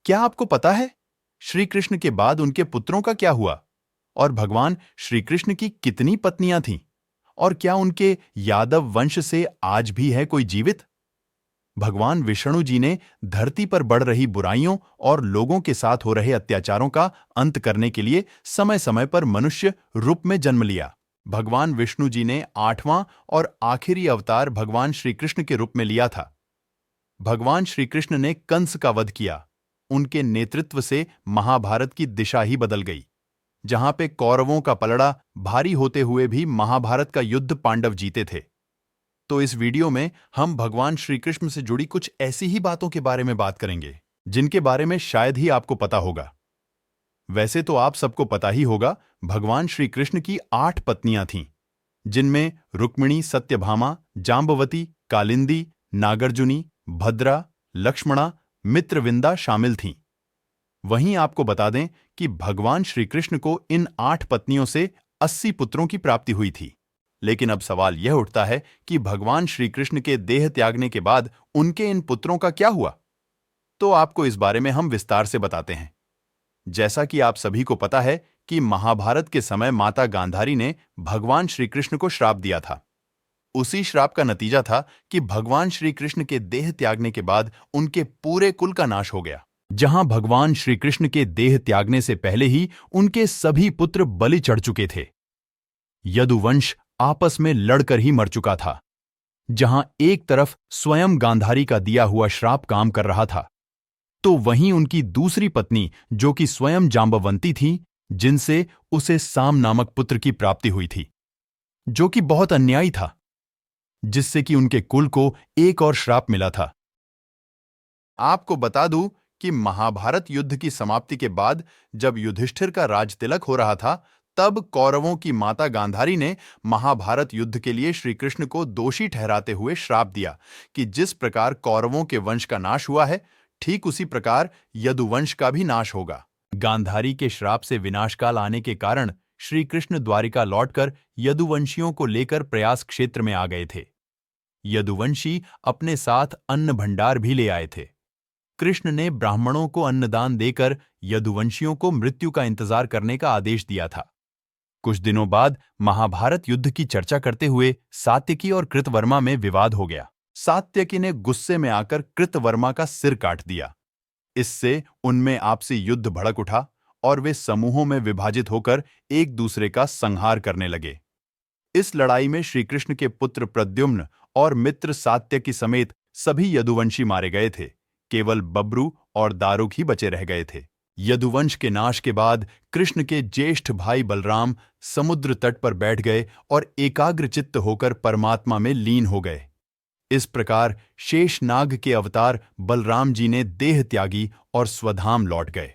क्या आपको पता है श्री कृष्ण के बाद उनके पुत्रों का क्या हुआ? और भगवान श्री कृष्ण की कितनी पत्नियां थीं? और क्या उनके यादव वंश से आज भी है कोई जीवित? भगवान विष्णु जी ने धरती पर बढ़ रही बुराइयों और लोगों के साथ हो रहे अत्याचारों का अंत करने के लिए समय समय पर मनुष्य रूप में जन्म लिया। भगवान विष्णु जी ने 8वां और आखिरी अवतार भगवान श्री कृष्ण के रूप में लिया था। भगवान श्री कृष्ण ने कंस का वध किया। उनके नेतृत्व से महाभारत की दिशा ही बदल गई। जहां पे कौरवों का पलड़ा भारी होते हुए भी महाभारत का युद्ध पांडव जीते थे। तो इस वीडियो में हम भगवान श्री कृष्ण से जुड़ी कुछ ऐसी ही बातों के बारे में बात करेंगे जिनके बारे में शायद ही आपको पता होगा। वैसे तो आप सबको पता ही होगा, भगवान श्री कृष्ण की 8 पत्नियां थीं, जिनमें रुक्मिणी, सत्यभामा, जांबवती, कालिंदी, नागार्जुनी, भद्रा, लक्ष्मणा, मित्रविंदा शामिल थीं। वहीं आपको बता दें कि भगवान श्री कृष्ण को इन 8 पत्नियों से 80 पुत्रों की प्राप्ति हुई थी। लेकिन अब सवाल यह उठता है कि भगवान श्री कृष्ण के देह त्यागने के बाद उनके इन पुत्रों का क्या हुआ? तो आपको इस बारे में हम विस्तार से बताते हैं। जैसा कि आप सभी को पता है कि महाभारत के समय माता गांधारी ने भगवान श्री कृष्ण को श्राप दिया था। उसी श्राप का नतीजा था कि भगवान श्री कृष्ण के देह त्यागने के बाद उनके पूरे कुल का नाश हो गया। जहां भगवान श्री कृष्ण के देह त्यागने से पहले ही उनके सभी पुत्र बलि चढ़ चुके थे। यदुवंश आपस में लड़कर ही मर चुका था। जहां एक तरफ स्वयं गांधारी का दिया हुआ श्राप काम कर रहा था, तो वहीं उनकी दूसरी पत्नी जो कि स्वयं जांबवंती थी, जिनसे उसे साम नामक पुत्र की प्राप्ति हुई थी, जो कि बहुत अन्यायी था, जिससे कि उनके कुल को एक और श्राप मिला था। आपको बता दूं कि महाभारत युद्ध की समाप्ति के बाद जब युधिष्ठिर का राज तिलक हो रहा था, तब कौरवों की माता गांधारी ने महाभारत युद्ध के लिए श्री कृष्ण को दोषी ठहराते हुए श्राप दिया कि जिस प्रकार कौरवों के वंश का नाश हुआ है, ठीक उसी प्रकार यदुवंश का भी नाश होगा। गांधारी के श्राप से विनाशकाल आने के कारण श्री कृष्ण द्वारिका लौटकर यदुवंशियों को लेकर प्रयास क्षेत्र में आ गए थे। यदुवंशी अपने साथ अन्न भंडार भी ले आए थे। कृष्ण ने ब्राह्मणों को अन्नदान देकर यदुवंशियों को मृत्यु का इंतजार करने का आदेश दिया था। कुछ दिनों बाद महाभारत युद्ध की चर्चा करते हुए सात्यकी और कृतवर्मा में विवाद हो गया। सात्यकी ने गुस्से में आकर कृतवर्मा का सिर काट दिया। इससे उनमें आपसी युद्ध भड़क उठा और वे समूहों में विभाजित होकर एक दूसरे का संहार करने लगे। इस लड़ाई में श्री कृष्ण के पुत्र प्रद्युम्न और मित्र सात्यकी समेत सभी यदुवंशी मारे गए थे। केवल बब्रू और दारुक ही बचे रह गए थे। यदुवंश के नाश के बाद कृष्ण के ज्येष्ठ भाई बलराम समुद्र तट पर बैठ गए और एकाग्रचित्त होकर परमात्मा में लीन हो गए। इस प्रकार शेषनाग के अवतार बलराम जी ने देह त्यागी और स्वधाम लौट गए।